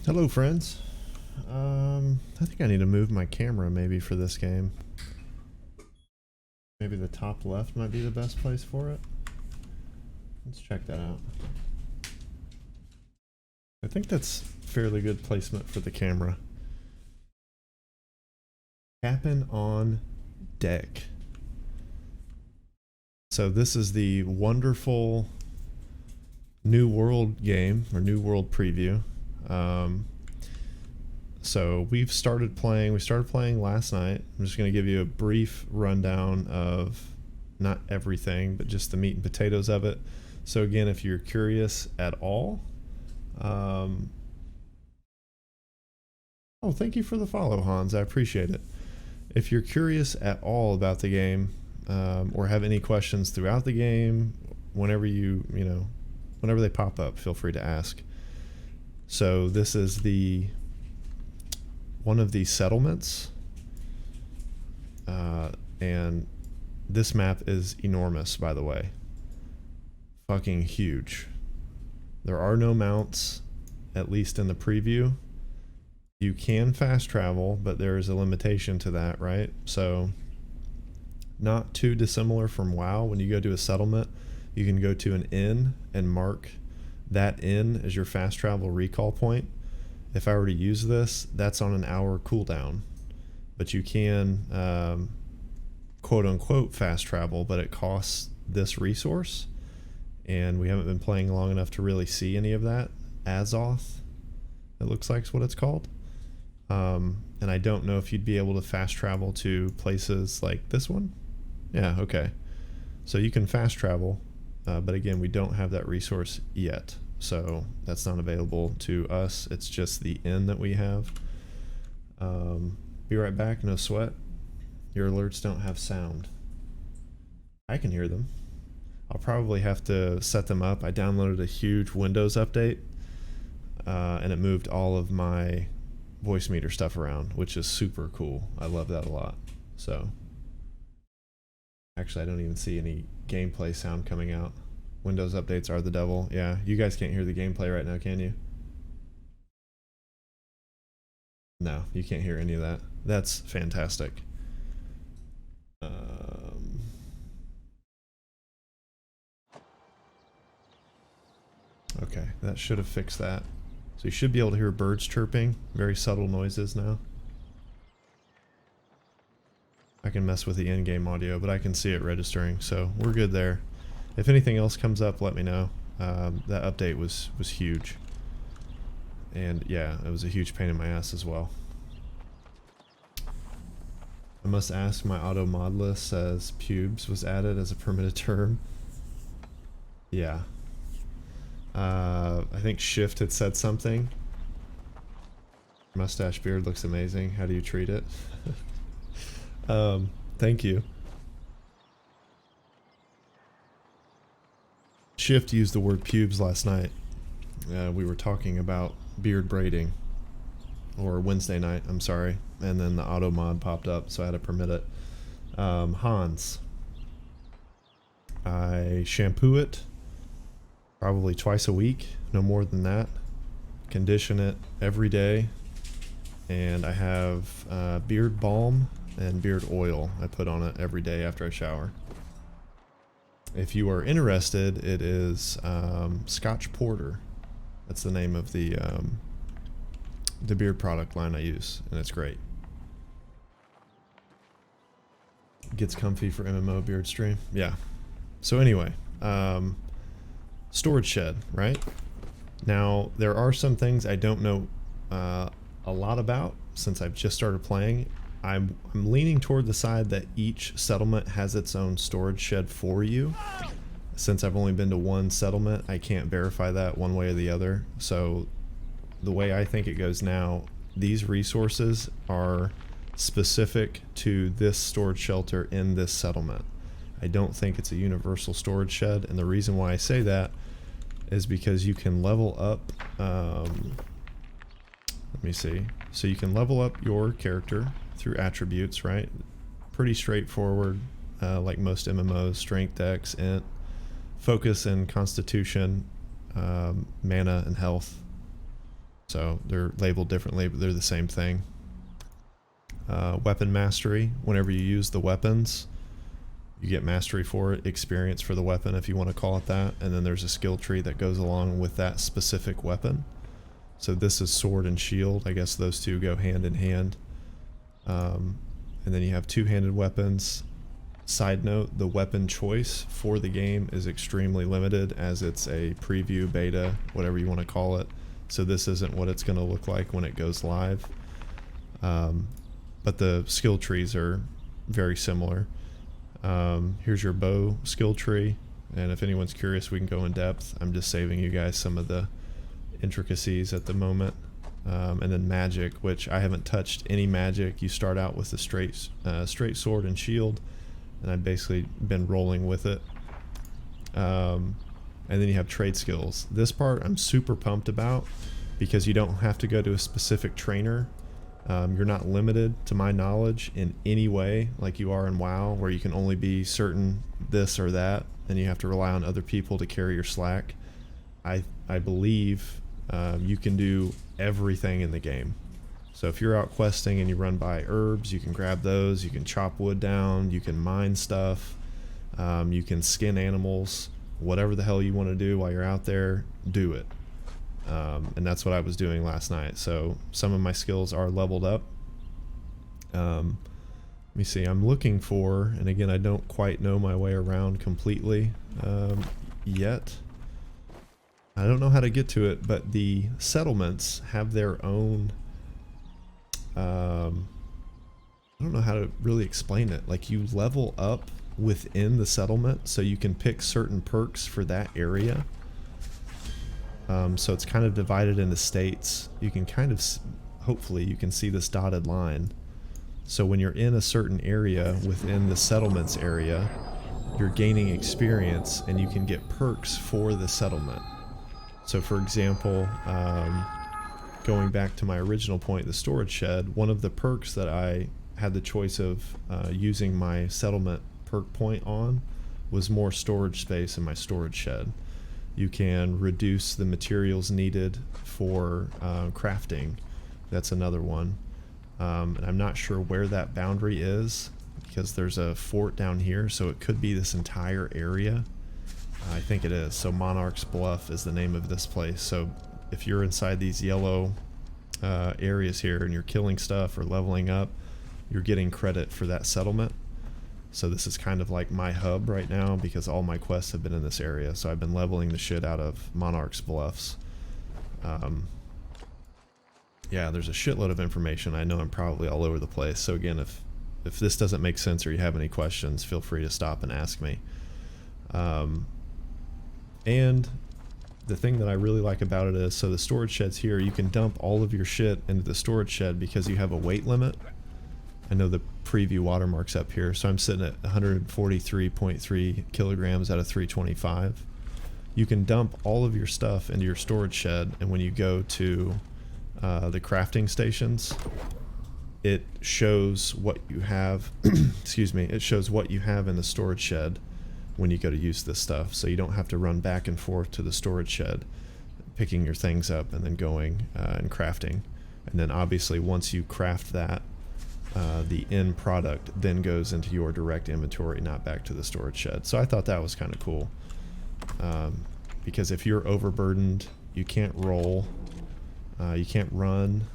Hello, friends. I think I need to move my camera maybe for this game. Maybe the top left might be the best place for it. Let's check that out. I think that's fairly good placement for the camera. Cap'n on Deck. So this is the wonderful New World game, or New World preview. So we started playing last night. I'm just going to give you a brief rundown of not everything, but just the meat and potatoes of it. So again, if you're curious at all, oh, thank you for the follow, Hans. I appreciate it. If you're curious at all about the game, or have any questions throughout the game, whenever whenever they pop up, feel free to ask. So this is one of the settlements, and this map is enormous, by the way. Fucking huge. There are no mounts, at least in the preview. You can fast travel, but there is a limitation to that, right? So not too dissimilar from WoW. When you go to a settlement, you can go to an inn and mark that inn as your fast travel recall point. If I were to use this, that's on an hour cooldown, but you can quote unquote fast travel, but it costs this resource, and we haven't been playing long enough to really see any of that. Azoth, it looks like is what it's called. And I don't know if you'd be able to fast travel to places like this one. Yeah, okay. So you can fast travel, but again, we don't have that resource yet. So that's not available to us. It's just the inn that we have. Be right back, no sweat. Your alerts don't have sound. I can hear them. I'll probably have to set them up. I downloaded a huge Windows update, and it moved all of my voice meter stuff around, which is super cool. I love that a lot. So actually, I don't even see any gameplay sound coming out. Windows updates are the devil. Yeah, you guys can't hear the gameplay right now, can you? No, you can't hear any of that. That's fantastic. Okay, that should have fixed that. So you should be able to hear birds chirping. Very subtle noises now. I can mess with the in-game audio, but I can see it registering, so we're good there. If anything else comes up, let me know. That update was huge. And yeah, it was a huge pain in my ass as well. I must ask, my auto mod list says pubes was added as a permitted term. Yeah. I think Shift had said something. Mustache beard looks amazing. How do you treat it? Thank you. Shift used the word pubes last night. We were talking about beard braiding. Or Wednesday night, I'm sorry. And then the auto mod popped up, so I had to permit it. Hans. I shampoo it probably twice a week, no more than that. Condition it every day. And I have beard balm and beard oil I put on it every day after I shower. If you are interested, it is Scotch Porter. That's the name of the beard product line I use, and it's great. Gets comfy for MMO beard stream. Yeah. So anyway, storage shed, right? Now, there are some things I don't know a lot about since I've just started playing. I'm leaning toward the side that each settlement has its own storage shed for you. Since I've only been to one settlement, I can't verify that one way or the other. So the way I think it goes now, these resources are specific to this storage shelter in this settlement. I don't think it's a universal storage shed, and the reason why I say that is because you can level up, let me see, so you can level up your character through attributes, right? Pretty straightforward, like most MMOs, strength, dex, int, focus and constitution, mana and health. So they're labeled differently, but they're the same thing. Weapon mastery. Whenever you use the weapons, you get mastery for it, experience for the weapon if you want to call it that. And then there's a skill tree that goes along with that specific weapon. So this is sword and shield. I guess those two go hand in hand. And then you have two-handed weapons. Side note, the weapon choice for the game is extremely limited as it's a preview, beta, whatever you want to call it. So this isn't what it's going to look like when it goes live. But the skill trees are very similar. Here's your bow skill tree. And if anyone's curious, we can go in depth. I'm just saving you guys some of the intricacies at the moment. And then magic, which I haven't touched any magic. You start out with a straight sword and shield, and I've basically been rolling with it. And then you have trade skills. This part I'm super pumped about because you don't have to go to a specific trainer. You're not limited, to my knowledge, in any way like you are in WoW, where you can only be certain this or that, and you have to rely on other people to carry your slack. I believe you can do everything in the game. So if you're out questing and you run by herbs, you can grab those, you can chop wood down, you can mine stuff, you can skin animals, whatever the hell you want to do while you're out there, do it. And that's what I was doing last night. So some of my skills are leveled up. Let me see, I'm looking for, and again, I don't quite know my way around completely yet. I don't know how to get to it, but the settlements have their own, I don't know how to really explain it. Like, you level up within the settlement, so you can pick certain perks for that area. So it's kind of divided into states. You can kind of, hopefully you can see this dotted line. So when you're in a certain area within the settlements area, you're gaining experience and you can get perks for the settlement. So for example, going back to my original point, the storage shed, one of the perks that I had the choice of using my settlement perk point on was more storage space in my storage shed. You can reduce the materials needed for crafting. That's another one. And I'm not sure where that boundary is because there's a fort down here, so it could be this entire area. I think it is. So Monarch's Bluff is the name of this place. So if you're inside these yellow areas here and you're killing stuff or leveling up, you're getting credit for that settlement. So this is kind of like my hub right now because all my quests have been in this area. So I've been leveling the shit out of Monarch's Bluffs. Yeah, there's a shitload of information. I know I'm probably all over the place. So again, if this doesn't make sense or you have any questions, feel free to stop and ask me. And the thing that I really like about it is, so the storage shed's here. You can dump all of your shit into the storage shed because you have a weight limit. I know the preview watermark's up here, so I'm sitting at 143.3 kilograms out of 325. You can dump all of your stuff into your storage shed, and when you go to the crafting stations, it shows what you have, excuse me, it shows what you have in the storage shed when you go to use this stuff, so you don't have to run back and forth to the storage shed, picking your things up and then going and crafting. And then obviously once you craft that, the end product then goes into your direct inventory, not back to the storage shed. So I thought that was kind of cool. Because if you're overburdened, you can't roll, you can't run,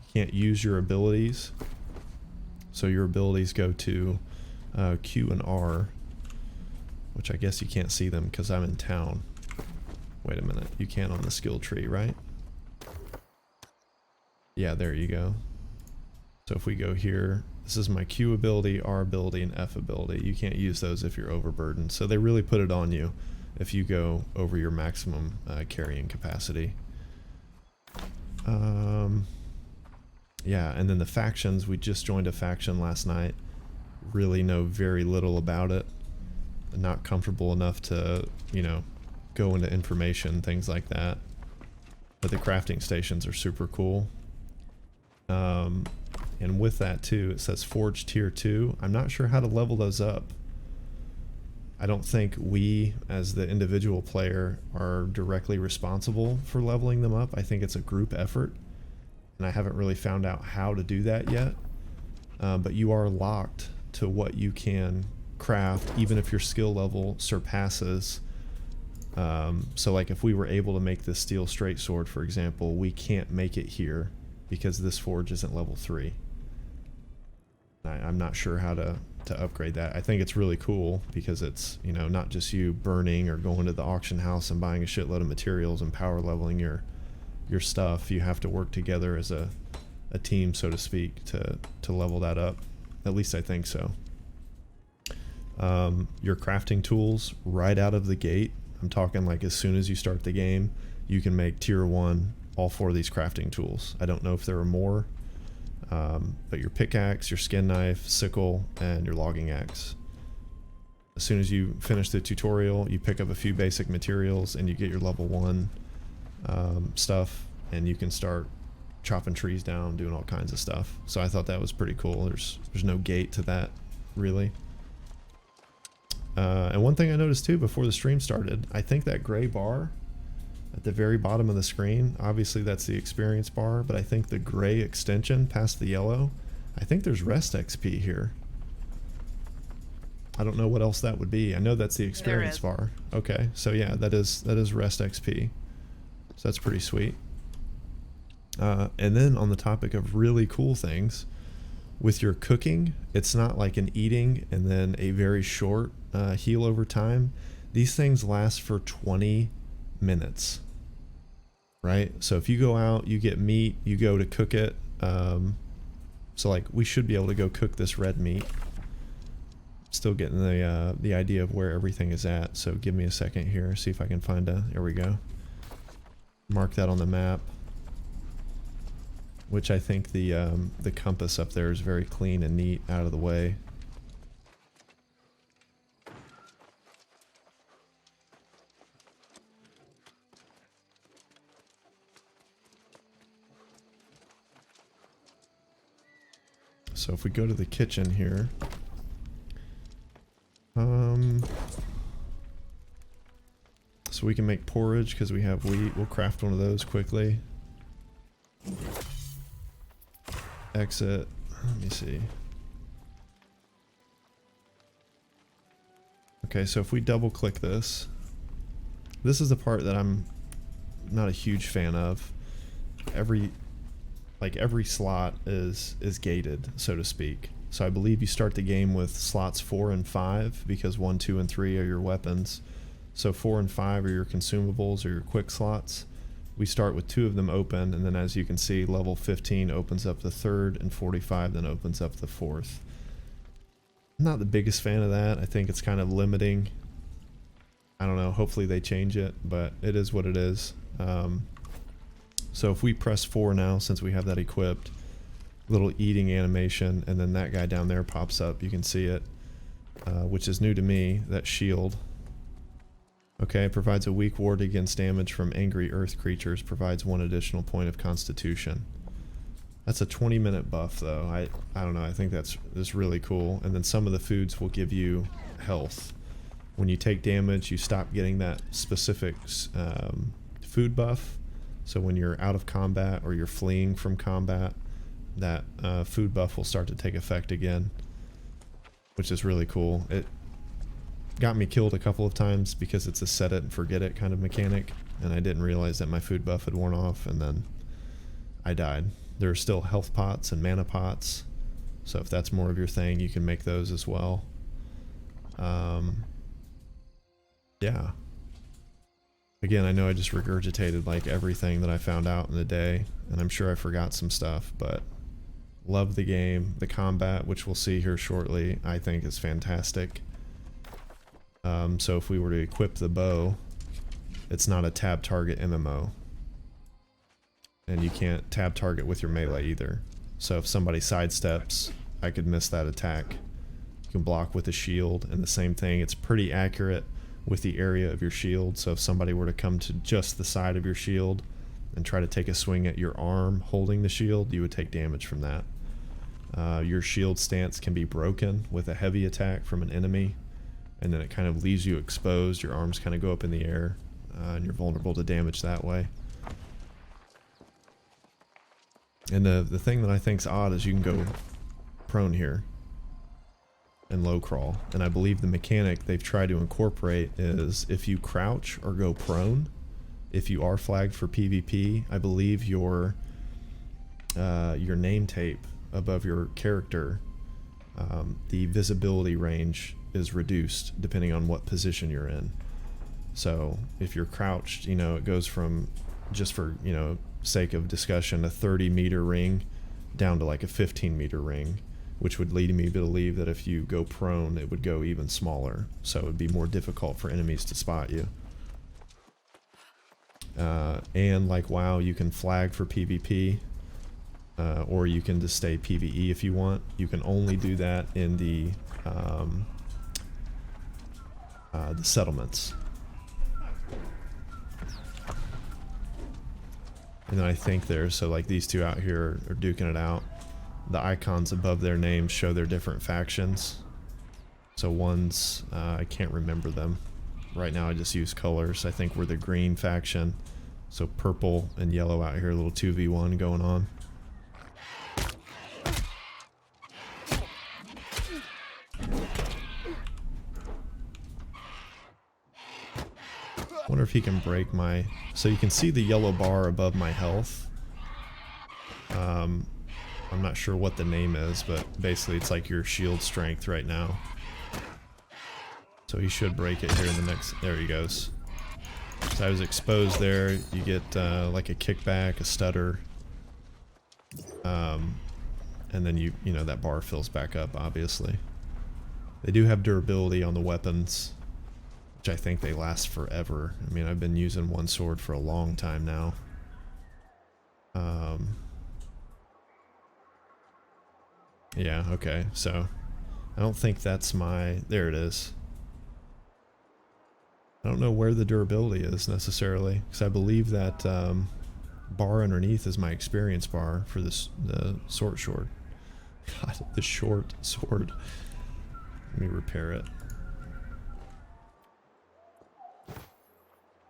you can't use your abilities. So your abilities go to Q and R, which I guess you can't see them because I'm in town. Wait a minute, you can on the skill tree, right? Yeah, there you go. So if we go here, this is my Q ability, R ability, and F ability. You can't use those if you're overburdened. So they really put it on you if you go over your maximum carrying capacity. Yeah, and then the factions, we just joined a faction last night. Really know very little about it. Not comfortable enough to, you know, go into information, things like that. But the crafting stations are super cool. And with that too, it says Forge Tier 2. I'm not sure how to level those up. I don't think we, as the individual player, are directly responsible for leveling them up. I think it's a group effort, and I haven't really found out how to do that yet. But you are locked to what you can craft, even if your skill level surpasses. So like if we were able to make this steel straight sword, for example, we can't make it here because this forge isn't level 3. I'm not sure how to upgrade that. I think it's really cool because it's, you know, not just you burning or going to the auction house and buying a shitload of materials and power leveling your stuff. You have to work together as a team, so to speak, to level that up. At least I think so. Your crafting tools right out of the gate, I'm talking like as soon as you start the game, you can make tier 1 all 4 of these crafting tools. I don't know if there are more, but your pickaxe, your skin knife, sickle, and your logging axe. As soon as you finish the tutorial, you pick up a few basic materials and you get your level 1 stuff, and you can start chopping trees down, doing all kinds of stuff. So I thought that was pretty cool. There's no gate to that, really. And one thing I noticed too before the stream started, I think that gray bar at the very bottom of the screen, obviously that's the experience bar, but I think the gray extension past the yellow, I think there's rest XP here. I don't know what else that would be. I know that's the experience bar. Okay, so yeah, that is rest XP. So that's pretty sweet. And then on the topic of really cool things, with your cooking, it's not like an eating and then a very short heal over time. These things last for 20 minutes, right? So if you go out, you get meat, you go to cook it. So like we should be able to go cook this red meat. Still getting the idea of where everything is at. So give me a second here, see if I can find there we go. Mark that on the map. Which I think the compass up there is very clean and neat, out of the way. So if we go to the kitchen here, so we can make porridge because we have wheat. We'll craft one of those quickly. Exit. Let me see. Okay, so if we double click this, this is the part that I'm not a huge fan of. Every slot is gated, so to speak. So I believe you start the game with slots 4 and 5 because 1, 2, and 3 are your weapons. So 4 and 5 are your consumables or your quick slots. We start with 2 of them open, and then as you can see, level 15 opens up the 3rd, and 45 then opens up the 4th. I'm not the biggest fan of that. I think it's kind of limiting. I don't know, hopefully they change it, but it is what it is. So if we press 4 now, since we have that equipped, little eating animation, and then that guy down there pops up, you can see it, which is new to me, that shield. Okay, provides a weak ward against damage from angry earth creatures, provides 1 additional point of constitution. That's a 20-minute buff though. I don't know, I think that's really cool. And then some of the foods will give you health. When you take damage, you stop getting that specific food buff. So when you're out of combat or you're fleeing from combat, that food buff will start to take effect again, which is really cool. It got me killed a couple of times because it's a set it and forget it kind of mechanic, and I didn't realize that my food buff had worn off, and then I died. There are still health pots and mana pots, so if that's more of your thing, you can make those as well. Yeah. Again, I know I just regurgitated like everything that I found out in the day, and I'm sure I forgot some stuff, but love the game. The combat, which we'll see here shortly, I think is fantastic. So if we were to equip the bow, it's not a tab target MMO. And you can't tab target with your melee either. So if somebody sidesteps, I could miss that attack. You can block with a shield, and the same thing, it's pretty accurate with the area of your shield. So if somebody were to come to just the side of your shield and try to take a swing at your arm holding the shield, you would take damage from that. Your shield stance can be broken with a heavy attack from an enemy, and then it kind of leaves you exposed. Your arms kind of go up in the air, and you're vulnerable to damage that way. And the thing that I think's odd is you can go prone here and low crawl. And I believe the mechanic they've tried to incorporate is if you crouch or go prone, if you are flagged for PvP, I believe your name tape above your character, the visibility range is reduced depending on what position you're in. So if you're crouched, you know, it goes from, just for, you know, sake of discussion, a 30-meter ring down to like a 15-meter ring, which would lead me to believe that if you go prone, it would go even smaller. So it would be more difficult for enemies to spot you. And like WoW, you can flag for PvP, or you can just stay PvE if you want. You can only do that in the settlements. And then I think there's, so like these two out here are duking it out. The icons above their names show their different factions. So one's, I can't remember them. Right now I just use colors. I think we're the green faction. So purple and yellow out here, a little 2v1 going on. Wonder if he can break my, so you can see the yellow bar above my health. I'm not sure what the name is, but basically it's like your shield strength right now. So he should break it here in the next, there he goes. So I was exposed there. You get like a kickback, a stutter, and then you know that bar fills back up, obviously. They do have durability on the weapons, which I think they last forever. I mean, I've been using one sword for a long time now. Yeah, okay, so I don't think that's my, there it is. I don't know where the durability is necessarily, because I believe that bar underneath is my experience bar for this, the short sword. God, the short sword. Let me repair it.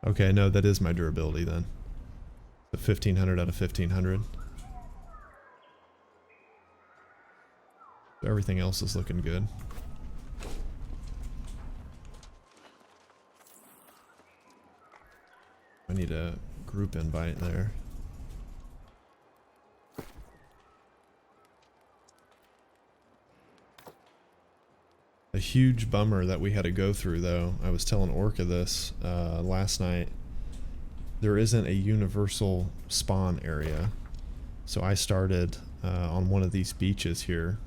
Okay, no, that is my durability then. The 1500 out of 1500. Everything else is looking good. I need a group invite there. A huge bummer that we had to go through, though. I was telling Orca this last night. There isn't a universal spawn area. So I started on one of these beaches here.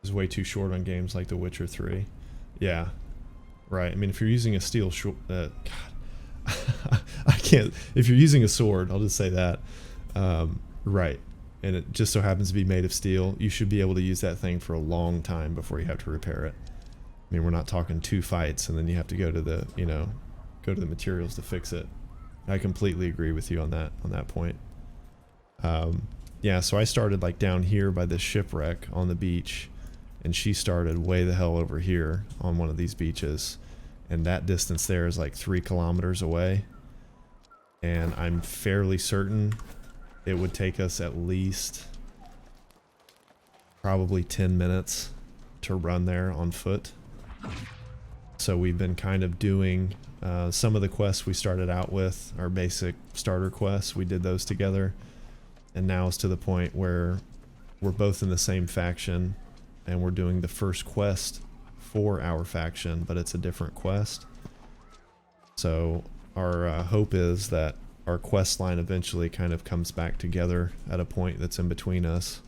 It's way too short on games like The Witcher 3. Yeah. Right. I mean, if you're using a steel God. I can't. If you're using a sword, I'll just say that. Right. And it just so happens to be made of steel, you should be able to use that thing for a long time before you have to repair it. I mean, we're not talking 2 fights and then you have to go to the, you know, go to the materials to fix it. I completely agree with you on that point. Yeah, so I started like down here by this shipwreck on the beach, and she started way the hell over here on one of these beaches, and that distance there is like 3 kilometers away, and I'm fairly certain it would take us at least probably 10 minutes to run there on foot. So we've been kind of doing some of the quests we started out with, our basic starter quests, we did those together, and now it's to the point where we're both in the same faction and we're doing the first quest for our faction, but it's a different quest. So our hope is that our quest line eventually kind of comes back together at a point that's in between us.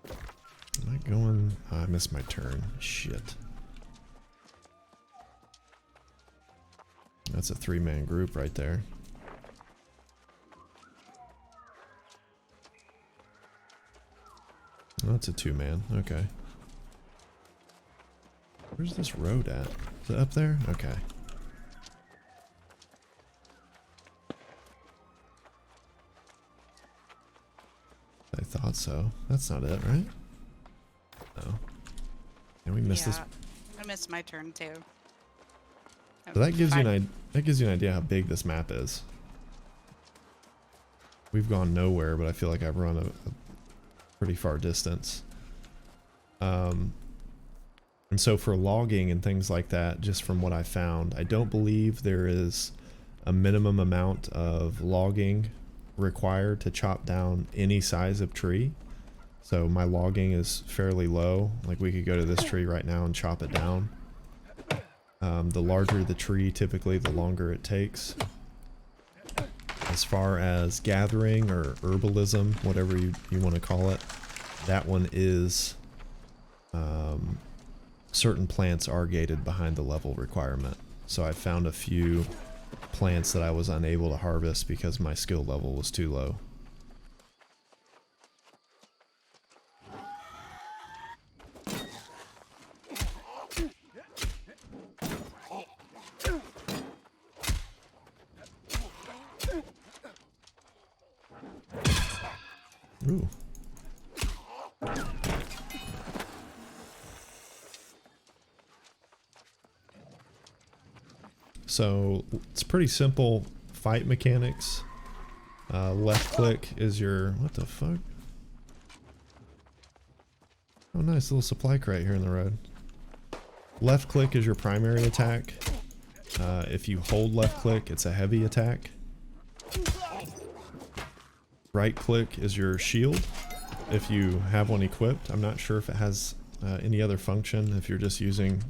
Am I going? Oh, I missed my turn. Shit. That's a 3-man group right there. Oh, that's a 2-man. Okay. Where's this road at? Is it up there? Okay. thought so. That's not it, right? No. And we missed this. I missed my turn too. So that gives you an idea how big this map is. We've gone nowhere, but I feel like I've run a pretty far distance. And so for logging and things like that, just from what I found, I don't believe there is a minimum amount of logging required to chop down any size of tree. So my logging is fairly low. Like we could go to this tree right now and chop it down. The larger the tree, typically the longer it takes. As far as gathering or herbalism, whatever you want to call it, that one is certain plants are gated behind the level requirement. So I found a few plants that I was unable to harvest because my skill level was too low. Ooh. So it's pretty simple fight mechanics. Left click is your, what the fuck? Oh nice, little supply crate here in the road. Left click is your primary attack. If you hold left click, it's a heavy attack. Right click is your shield, if you have one equipped. I'm not sure if it has any other function if you're just using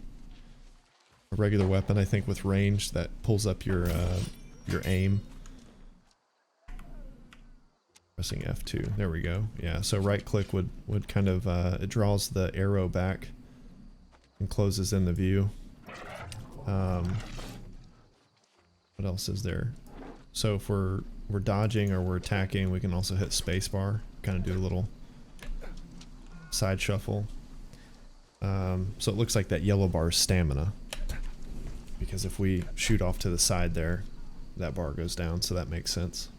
a regular weapon. I think with range that pulls up your aim. Pressing F2, there we go. Yeah, so right click would kind of, it draws the arrow back and closes in the view. What else is there? So if we're dodging or we're attacking, we can also hit spacebar, kind of do a little side shuffle. So it looks like that yellow bar is stamina, because if we shoot off to the side there, that bar goes down, so that makes sense.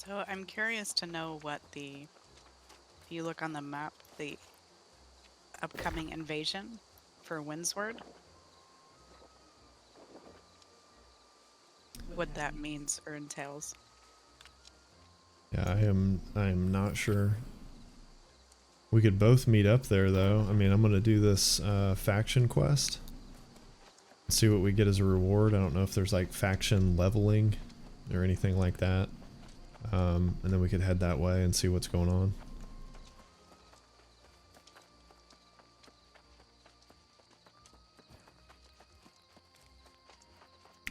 So I'm curious to know what if you look on the map, the upcoming invasion for Windsward, what that means or entails. Yeah, I am not sure. We could both meet up there though. I mean, I'm gonna do this faction quest. See what we get as a reward. I don't know if there's like faction leveling or anything like that. And then we could head that way and see what's going on.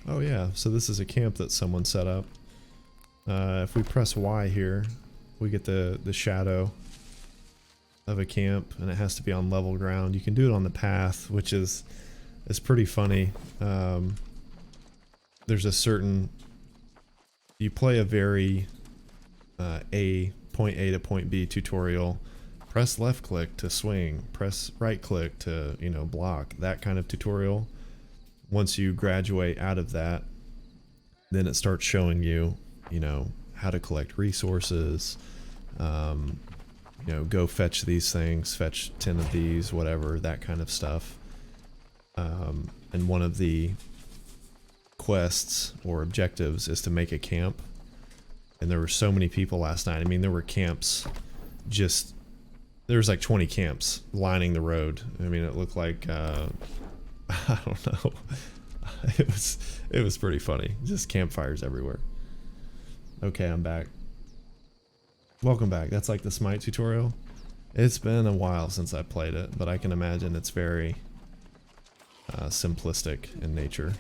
Oh yeah, so this is a camp that someone set up. If we press Y here, we get the shadow of a camp, and it has to be on level ground. You can do it on the path, which is pretty funny. There's a certain, you play a very point A to point B tutorial. Press left click to swing, press right click to, you know, block, that kind of tutorial. Once you graduate out of that, then it starts showing you, you know, how to collect resources, you know, go fetch these things, fetch 10 of these, whatever, that kind of stuff. And one of the quests or objectives is to make a camp. And there were so many people last night. I mean, there were camps just, there was like 20 camps lining the road. I mean, it looked like, I don't know. It was pretty funny. Just campfires everywhere. Okay, I'm back. Welcome back. That's like the Smite tutorial. It's been a while since I played it, but I can imagine it's very simplistic in nature.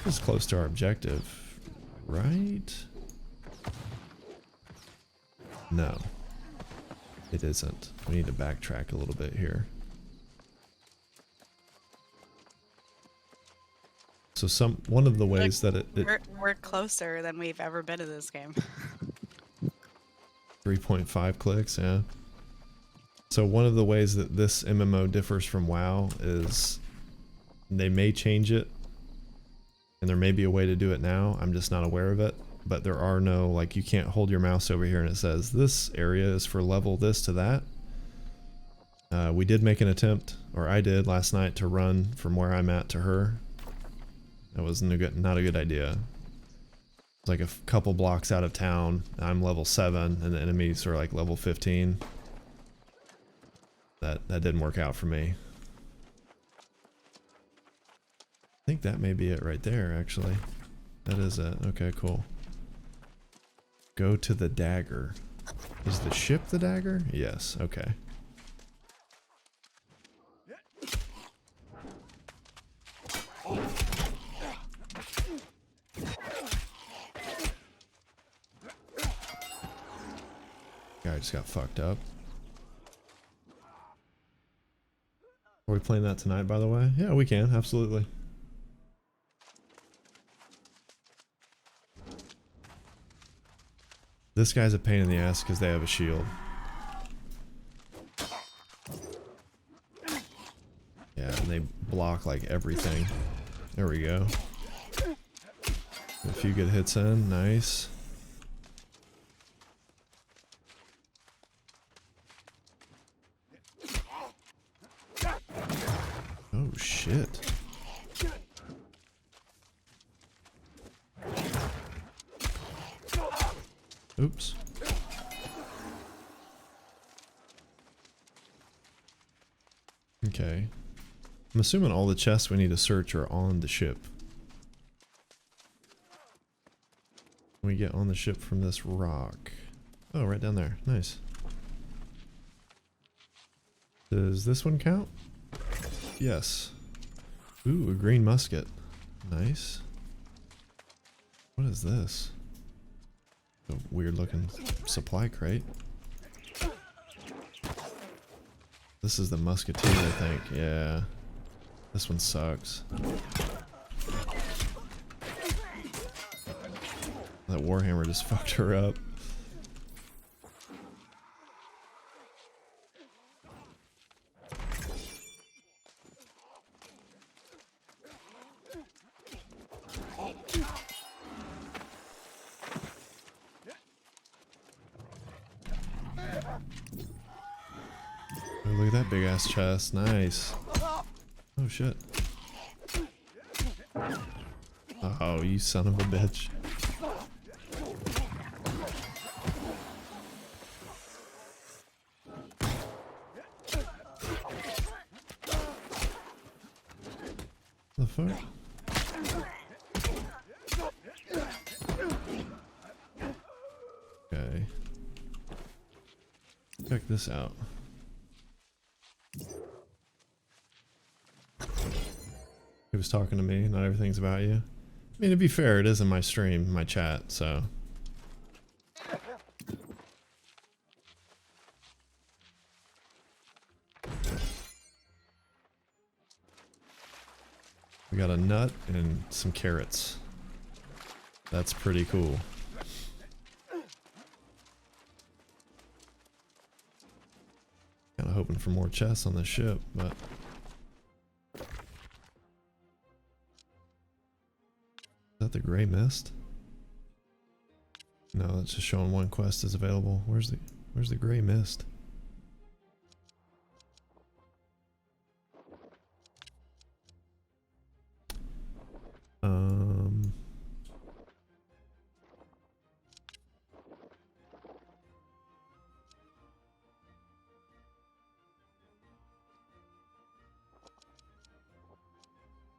It's close to our objective, right? No, it isn't. We need to backtrack a little bit here. So one of the ways that we're closer than we've ever been in this game. 3.5 clicks, yeah. So one of the ways that this MMO differs from WoW is They may change it, and there may be a way to do it now. I'm just not aware of it. But there are no, like, you can't hold your mouse over here and it says this area is for level this to that. We did make an attempt, or I did last night, to run from where I'm at to her. That was not a good idea. It's like a couple blocks out of town. I'm level 7 and the enemies are like level 15. That didn't work out for me. I think that may be it right there, actually. That is it. Okay, cool. Go to the dagger. Is the ship the dagger? Yes, okay. Guy just got fucked up. Are we playing that tonight, by the way? Yeah, we can, absolutely. This guy's a pain in the ass because they have a shield. Yeah, and they block like everything. There we go. A few good hits in, nice. Oh shit. Oops. Okay. I'm assuming all the chests we need to search are on the ship. We get on the ship from this rock. Oh, right down there. Nice. Does this one count? Yes. Ooh, a green musket. Nice. What is this? A weird looking supply crate. This is the musketeer, I think. Yeah. This one sucks. That warhammer just fucked her up. Oh, look at that big ass chest. Nice. Oh shit. Oh, you son of a bitch. The fuck? Okay. Check this out. He was talking to me, not everything's about you. I mean, to be fair, it is in my stream, my chat, so. We got a nut and some carrots. That's pretty cool. Kinda hoping for more chests on the ship, but. Is that the gray mist? No, that's just showing one quest is available. Where's the gray mist?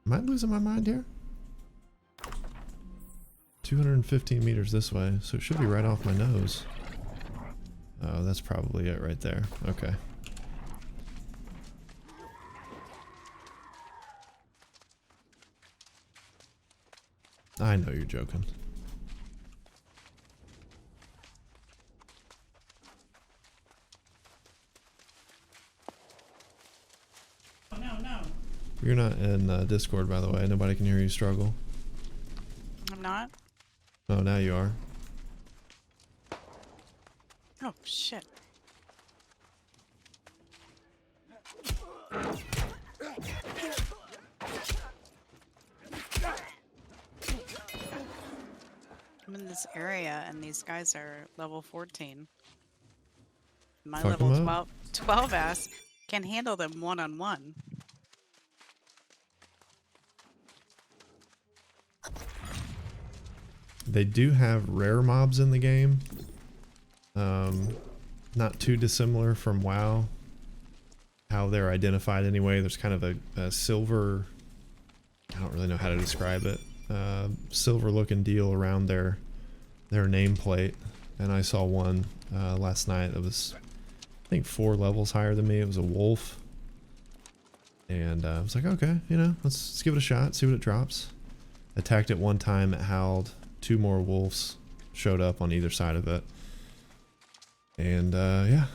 Am I losing my mind here? 215 meters this way, so it should be right off my nose. Oh, that's probably it right there. Okay. I know you're joking. Oh, no. You're not in Discord, by the way. Nobody can hear you struggle. I'm not? Oh, now you are. Oh, shit. I'm in this area and these guys are level 14. My Fuck 'em level up. 12 ass can handle them one-on-one. They do have rare mobs in the game. Not too dissimilar from WoW. How they're identified anyway. There's kind of a silver, I don't really know how to describe it. Silver looking deal around their nameplate. And I saw one last night that was, I think, 4 levels higher than me. It was a wolf. And I was like, okay, you know, let's give it a shot, see what it drops. Attacked it one time, it howled. 2 more wolves showed up on either side of it. And yeah,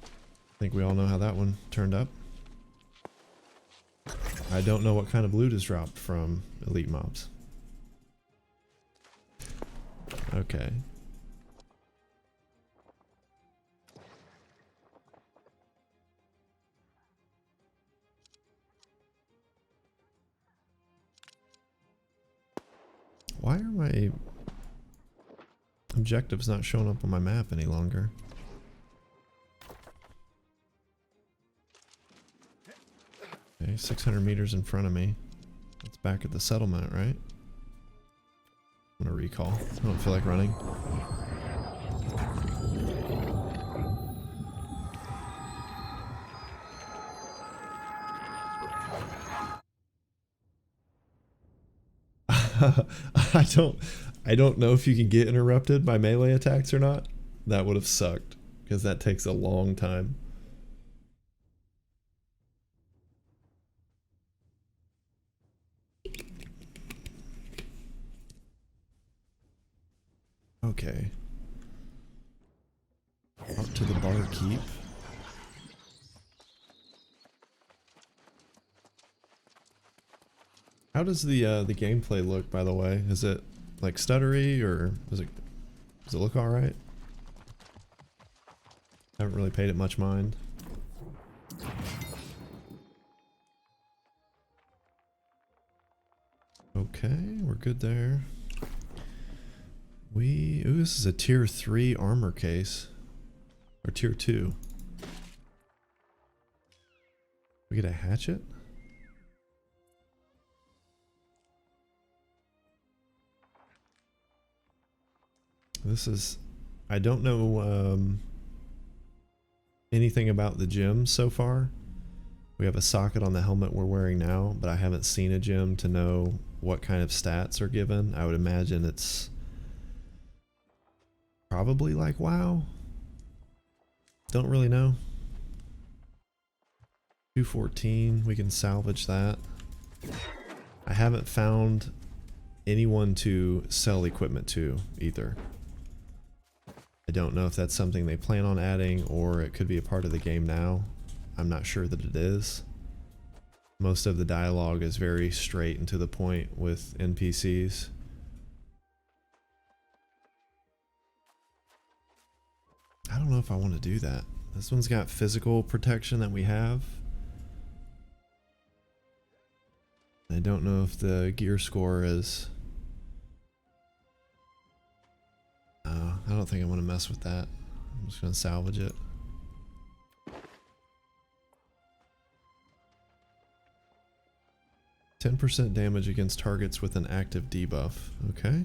I think we all know how that one turned up. I don't know what kind of loot is dropped from elite mobs. Okay. Why are my objectives not showing up on my map any longer? Okay, 600 meters in front of me. It's back at the settlement, right? I'm gonna recall. I don't feel like running. I don't know if you can get interrupted by melee attacks or not. That would have sucked, because that takes a long time. Okay. Up to the bar keep. How does the gameplay look, by the way? Is it like stuttery, or does it look alright? Haven't really paid it much mind. Okay, we're good there. Ooh, this is a tier 3 armor case. Or tier 2. We get a hatchet? This is... I don't know anything about the gem so far. We have a socket on the helmet we're wearing now, but I haven't seen a gem to know what kind of stats are given. I would imagine it's probably like WoW. Don't really know. 214, we can salvage that. I haven't found anyone to sell equipment to either. I don't know if that's something they plan on adding, or it could be a part of the game now. I'm not sure that it is. Most of the dialogue is very straight and to the point with NPCs. I don't know if I want to do that. This one's got physical protection that we have. I don't know if the gear score is... I don't think I want to mess with that. I'm just going to salvage it. %10 damage against targets with an active debuff. Okay.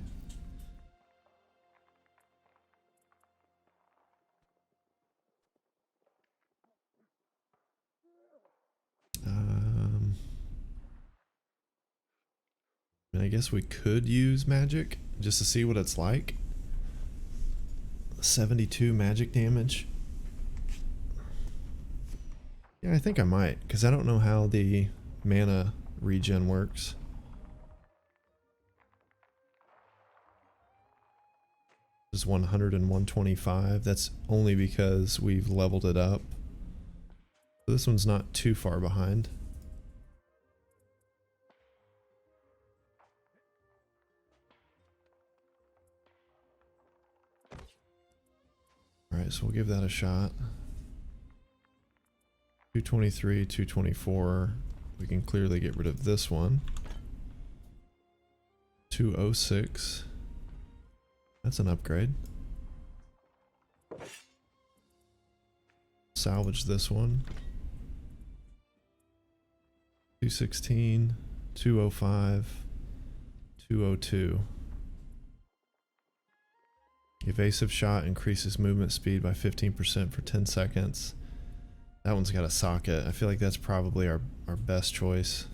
I guess we could use magic just to see what it's like. 72 magic damage. Yeah, I think I might, because I don't know how the mana regen works. Just 100 and 125. That's only because we've leveled it up. So this one's not too far behind. Alright, so we'll give that a shot. 223, 224. We can clearly get rid of this one. 206. That's an upgrade. Salvage this one. 216, 205, 202. Evasive shot increases movement speed by 15% for 10 seconds. That one's got a socket. I feel like that's probably our best choice.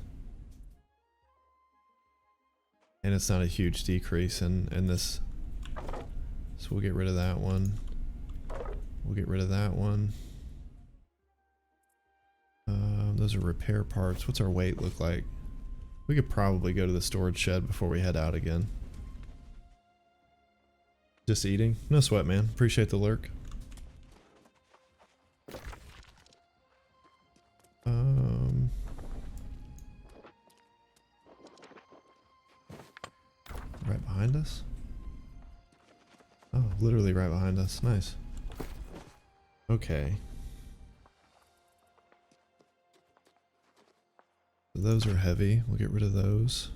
And it's not a huge decrease in this. So we'll get rid of that one. We'll get rid of that one. Those are repair parts. What's our weight look like? We could probably go to the storage shed before we head out again. Just eating? No sweat, man. Appreciate the lurk. Right behind us? Oh, literally right behind us. Nice. Okay. Those are heavy. We'll get rid of those.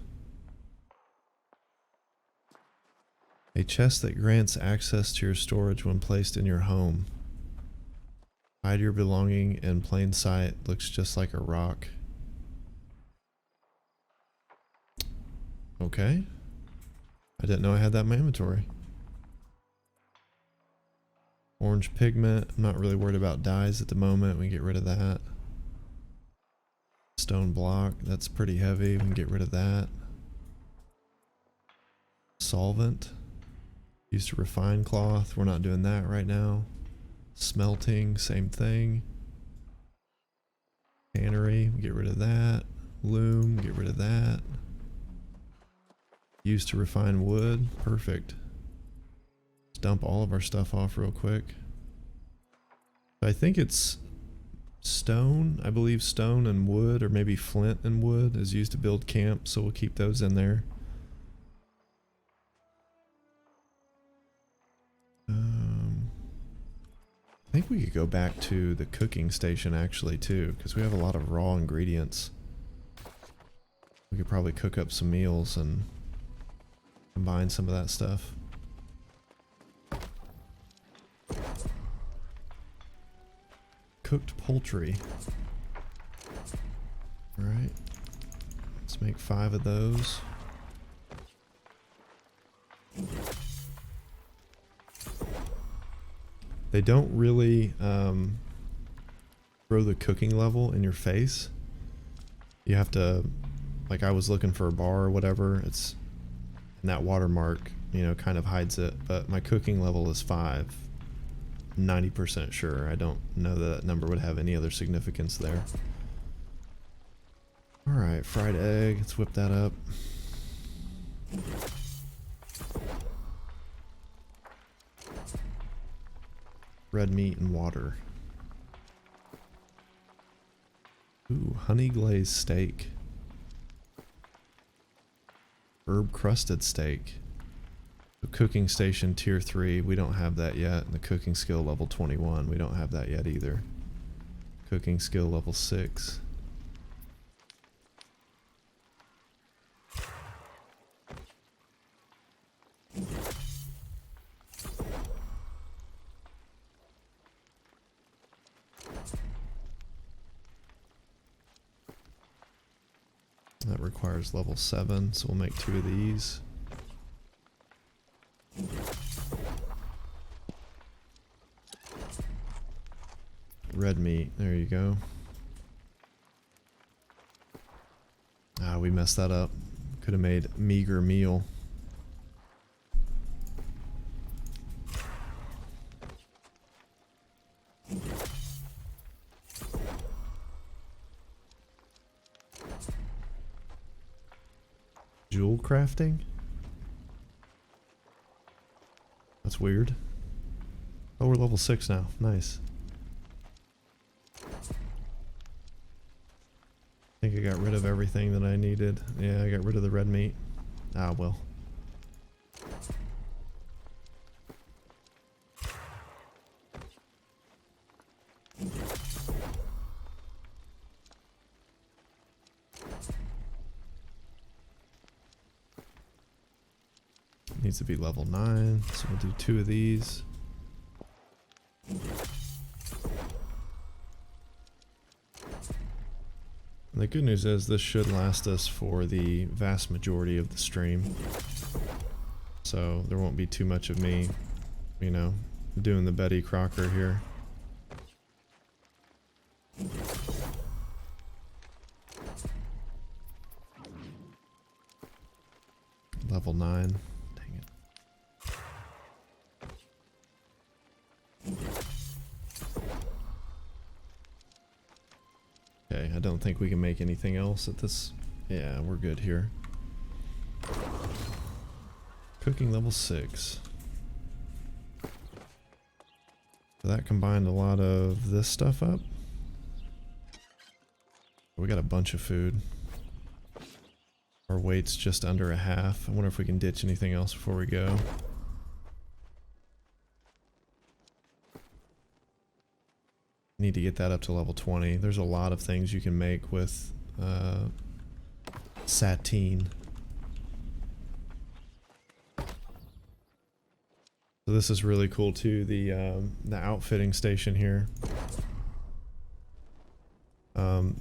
A chest that grants access to your storage when placed in your home. Hide your belonging in plain sight. Looks just like a rock. Okay. I didn't know I had that in my inventory. Orange pigment. I'm not really worried about dyes at the moment. We can get rid of that. Stone block. That's pretty heavy. We can get rid of that. Solvent. Used to refine cloth. We're not doing that right now. Smelting. Same thing. Tannery. Get rid of that. Loom. Get rid of that. Used to refine wood. Perfect. Let's dump all of our stuff off real quick. I think it's stone. I believe stone and wood, or maybe flint and wood, is used to build camp, so we'll keep those in there. I think we could go back to the cooking station actually too, because we have a lot of raw ingredients. We could probably cook up some meals and combine some of that stuff. Cooked poultry. Alright. Let's make 5 of those. They don't really throw the cooking level in your face. You have to, like, I was looking for a bar or whatever, it's, and that watermark, you know, kind of hides it, but my cooking level is 5. 90% sure. I don't know that number would have any other significance there. Alright, fried egg, let's whip that up. Red meat and water. Ooh, honey glazed steak. Herb crusted steak. The cooking station tier 3, we don't have that yet. And the cooking skill level 21, we don't have that yet either. Cooking skill level 6. That requires level 7, so we'll make 2 of these. Red meat, there you go. Ah, we messed that up. Could have made a meager meal. Jewel crafting? That's weird. Oh, we're level 6 now. Nice. I think I got rid of everything that I needed. Yeah, I got rid of the red meat. Ah, well. needs to be level 9, so we'll do 2 of these. And the good news is this should last us for the vast majority of the stream. So there won't be too much of me, you know, doing the Betty Crocker here. Level 9. Dang it. Okay, I don't think we can make anything else at this. Yeah, we're good here. Cooking level 6. So that combined a lot of this stuff up. We got a bunch of food. Our weight's just under a half. I wonder if we can ditch anything else before we go. Need to get that up to level 20. There's a lot of things you can make with Satine. So this is really cool too, the outfitting station here.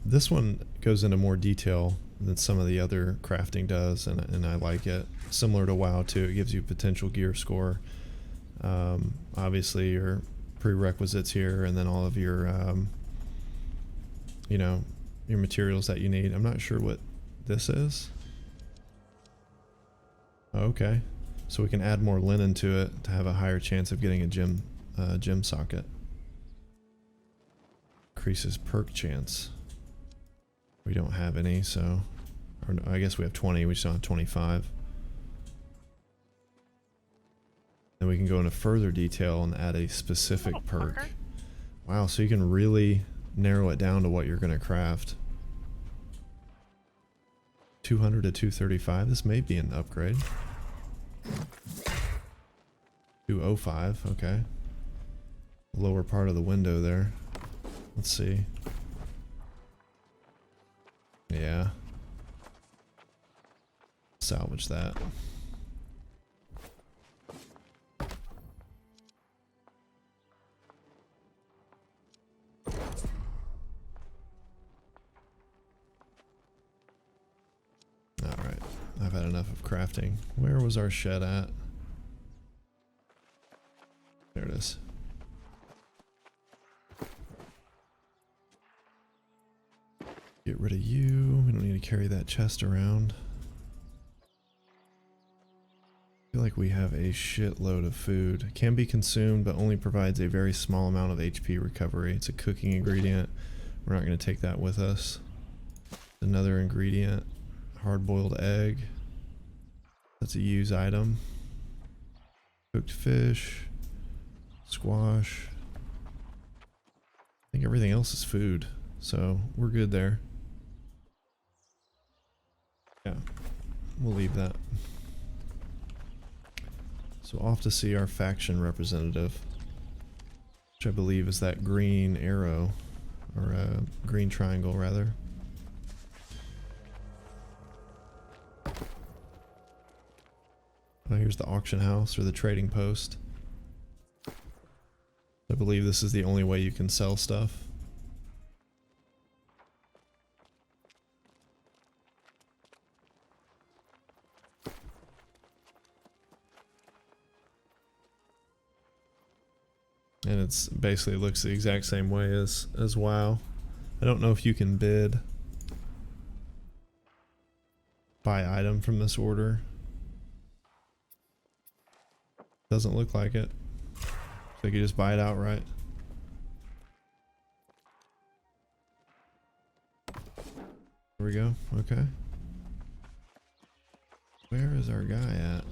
This one goes into more detail than some of the other crafting does, and I like it. Similar to WoW too, it gives you potential gear score. Obviously your prerequisites here, and then all of your, you know, your materials that you need. I'm not sure what this is. Okay, so we can add more linen to it to have a higher chance of getting a gem socket. Increases perk chance. We don't have any, so, or I guess we have 20. We just don't have 25. Then we can go into further detail and add a specific perk. Wow, so you can really narrow it down to what you're going to craft. 200 to 235. This may be an upgrade. 205. Okay. Lower part of the window there. Let's see. Yeah. Salvage that. Alright, I've had enough of crafting. Where was our shed at? There it is. Get rid of you. We don't need to carry that chest around. I feel like we have a shitload of food. Can be consumed, but only provides a very small amount of HP recovery. It's a cooking ingredient. We're not going to take that with us. Another ingredient. Hard-boiled egg. That's a use item. Cooked fish. Squash. I think everything else is food. So we're good there. Yeah, we'll leave that. So off to see our faction representative, which I believe is that green arrow, or green triangle rather. Oh, here's the auction house, or the trading post. I believe this is the only way you can sell stuff. And it's basically looks the exact same way as WoW. I don't know if you can bid buy item from this order. Doesn't look like it. So you can just buy it outright. There we go. Okay. Where is our guy at?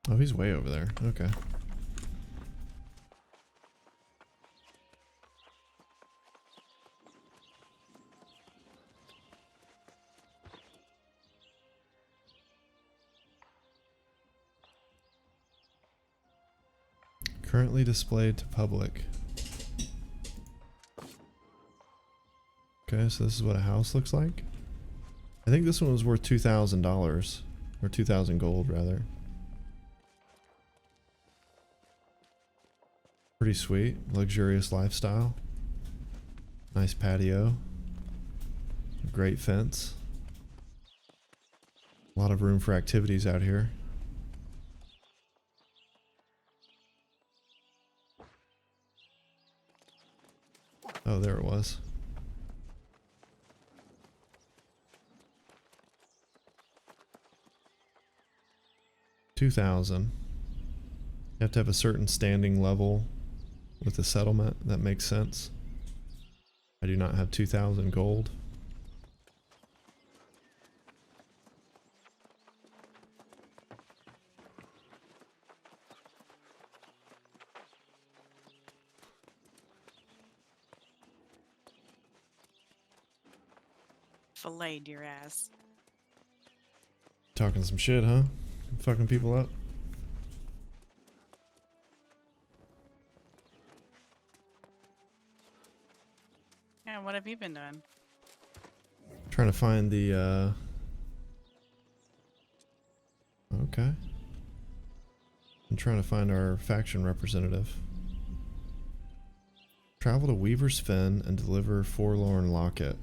Oh, he's way over there. Okay. Currently displayed to public. Okay, so this is what a house looks like. I think this one was worth $2,000. Or 2,000 gold, rather. Pretty sweet. Luxurious lifestyle. Nice patio. Great fence. A lot of room for activities out here. Oh, there it was. $2,000. You have to have a certain standing level with the settlement. That makes sense. I do not have 2,000 gold. Filleted your ass. Talking some shit, huh? Fucking people up. Yeah, what have you been doing? Trying to find the, okay. I'm trying to find our faction representative. Travel to Weaver's Fen and deliver Forlorn Locket.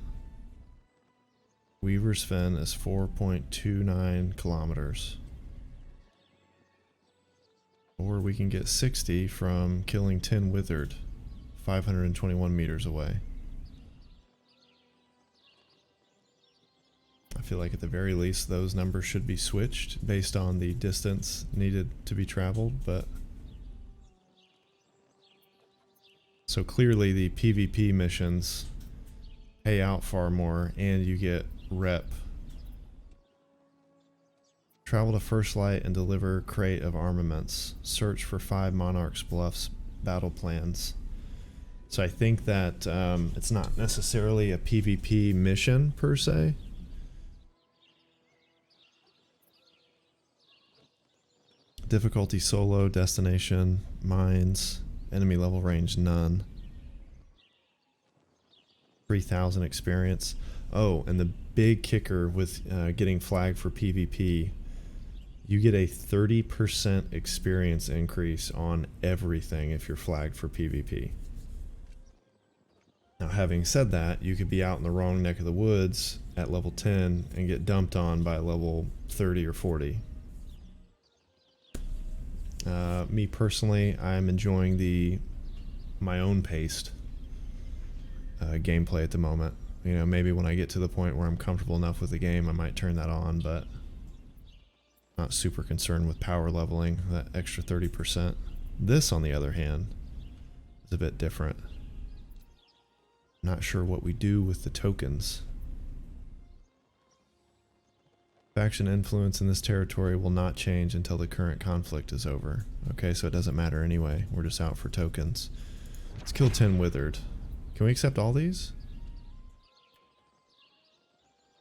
Weaver's Fen is 4.29 kilometers. Or we can get 60 from killing 10 Withered, 521 meters away. I feel like at the very least those numbers should be switched based on the distance needed to be traveled, but... So clearly the PvP missions pay out far more and you get rep. Travel to First Light and deliver crate of armaments. Search for 5 Monarch's Bluffs battle plans. So I think that it's not necessarily a PvP mission per se. Difficulty solo, destination, mines, enemy level range none. 3,000 experience. Oh, and the big kicker with getting flagged for PvP, you get a 30% experience increase on everything if you're flagged for PvP. Now, having said that, you could be out in the wrong neck of the woods at level 10 and get dumped on by level 30 or 40. Me personally, I'm enjoying my own paced gameplay at the moment. You know, maybe when I get to the point where I'm comfortable enough with the game, I might turn that on, but not super concerned with power leveling, that extra 30%. This, on the other hand, is a bit different. Not sure what we do with the tokens. Faction influence in this territory will not change until the current conflict is over. Okay, so it doesn't matter anyway. We're just out for tokens. Let's kill 10 Withered. Can we accept all these?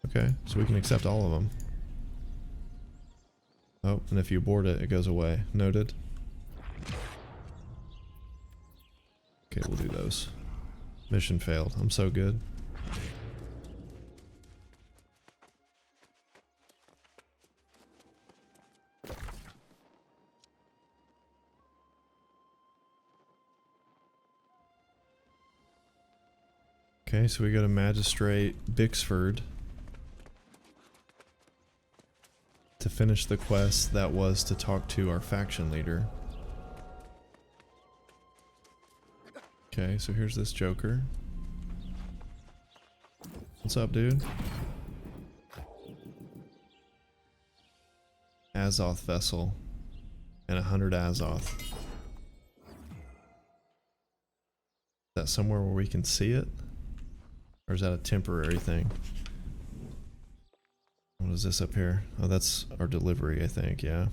Okay, so we can accept all of them. Oh, and if you abort it, it goes away. Noted. Okay, we'll do those. Mission failed. I'm so good. Okay, so we go to Magistrate Bixford to finish the quest that was to talk to our faction leader. Okay, so here's this Joker. What's up, dude? Azoth vessel and 100 Azoth. Is that somewhere where we can see it? Or is that a temporary thing? What is this up here? Oh, that's our delivery, I think, yeah.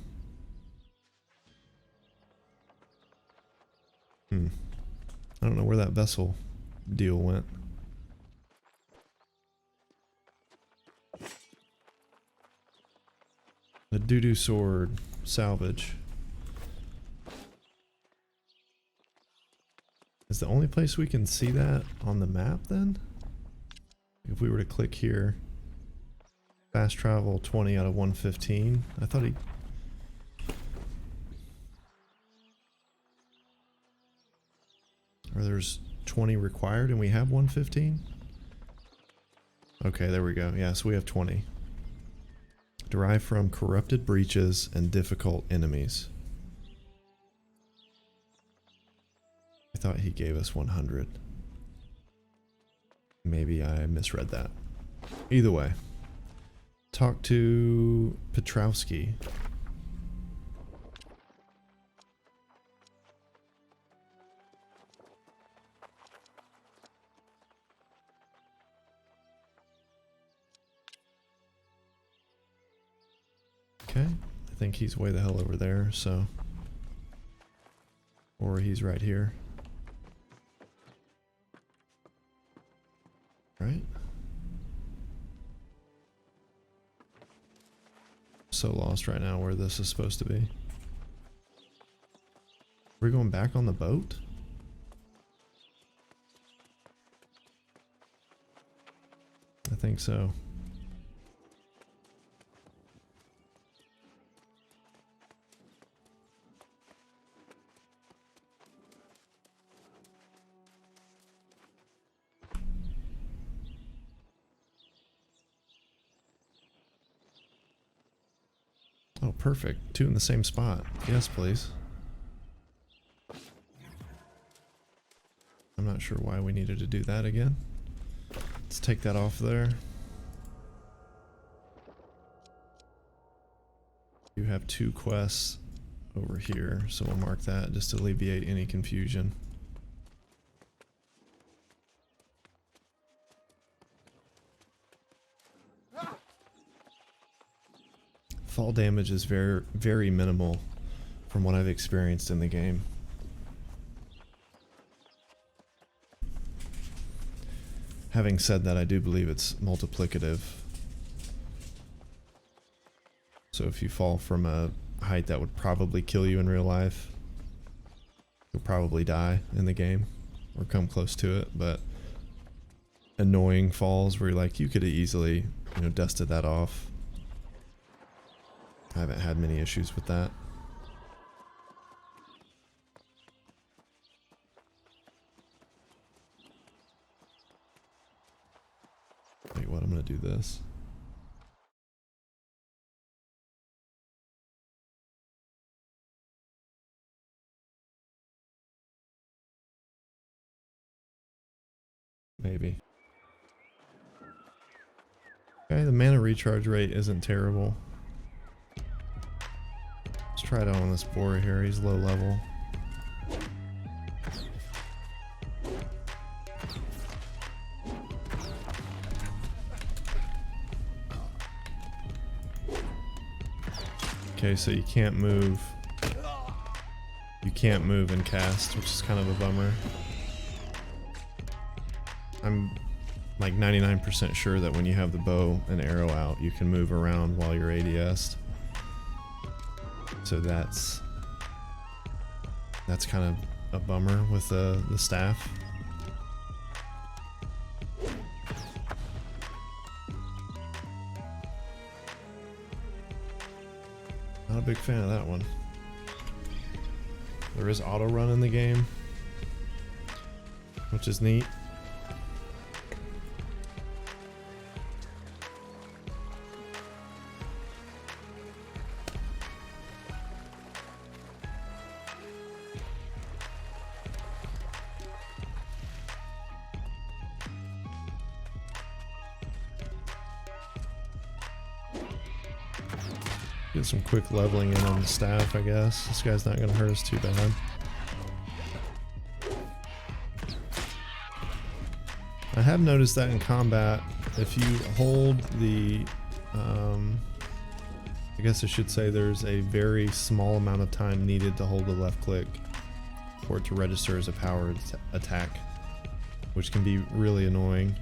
I don't know where that vessel deal went. The doo-doo sword salvage. Is the only place we can see that on the map then? If we were to click here, fast travel 20 out of 115. I thought he... Or there's 20 required and we have 115? Okay, there we go. Yeah, so we have 20. Derived from corrupted breaches and difficult enemies. I thought he gave us 100. Maybe I misread that. Either way. Talk to Petrowski. Okay, I think he's way the hell over there, so... Or he's right here. Right? So lost right now where this is supposed to be. We're going back on the boat? I think so. Oh, perfect. 2 in the same spot. Yes, please. I'm not sure why we needed to do that again. Let's take that off there. You have 2 quests over here, so we'll mark that just to alleviate any confusion. Fall damage is very, very minimal from what I've experienced in the game. Having said that, I do believe it's multiplicative. So if you fall from a height that would probably kill you in real life, you'll probably die in the game or come close to it. But annoying falls where you're like, you could have easily, you know, dusted that off. I haven't had many issues with that. Wait, what? I'm gonna do this. Maybe. Okay, the mana recharge rate isn't terrible. Let's try it out on this boar here. He's low level. Okay, so you can't move. You can't move and cast, which is kind of a bummer. I'm like 99% sure that when you have the bow and arrow out, you can move around while you're ADS'd. So that's kind of a bummer with the staff. Not a big fan of that one. There is auto run in the game, which is neat. Get some quick leveling in on the staff, I guess. This guy's not going to hurt us too bad. I have noticed that in combat, if you hold the, I guess I should say there's a very small amount of time needed to hold the left click for it to register as a powered attack, which can be really annoying.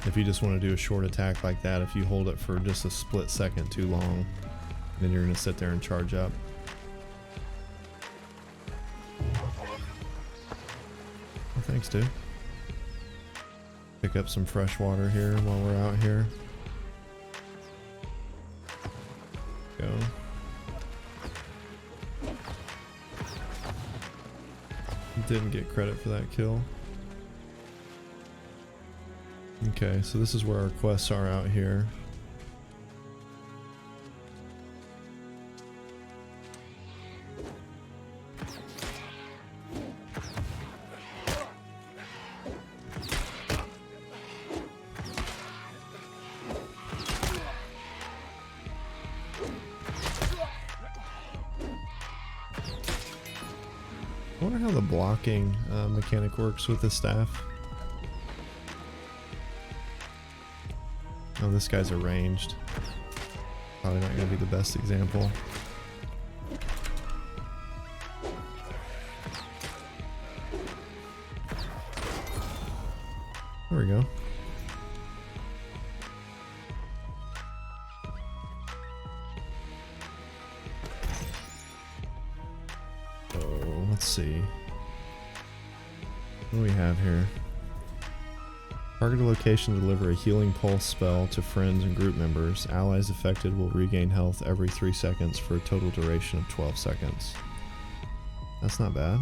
If you just want to do a short attack like that, if you hold it for just a split second too long, then you're going to sit there and charge up. Well, thanks, dude. Pick up some fresh water here while we're out here. Go. Didn't get credit for that kill. Okay, so this is where our quests are out here. I wonder how the blocking mechanic works with the staff. Oh, this guy's arranged. Probably not going to be the best example. There we go. Let's see. What do we have here? Target a location to deliver a healing pulse spell to friends and group members. Allies affected will regain health every 3 seconds for a total duration of 12 seconds. That's not bad.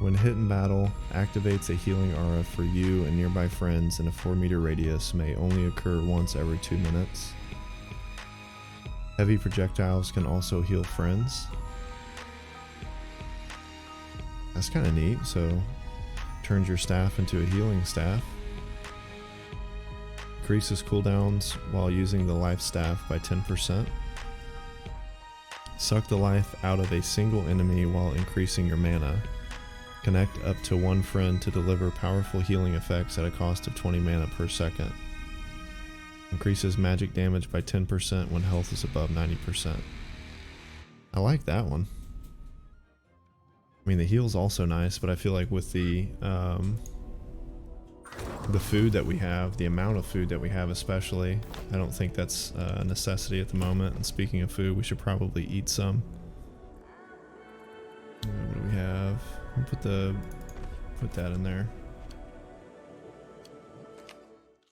When hit in battle, activates a healing aura for you and nearby friends in a 4-meter radius, may only occur once every 2 minutes. Heavy projectiles can also heal friends. That's kind of neat. So turns your staff into a healing staff. Increases cooldowns while using the life staff by 10%. Suck the life out of a single enemy while increasing your mana. Connect up to 1 friend to deliver powerful healing effects at a cost of 20 mana per second. Increases magic damage by 10% when health is above 90%. I like that one. I mean, the heal's also nice, but I feel like with the food that we have, the amount of food that we have especially, I don't think that's a necessity at the moment. And speaking of food, we should probably eat some. What do we have? Put that in there.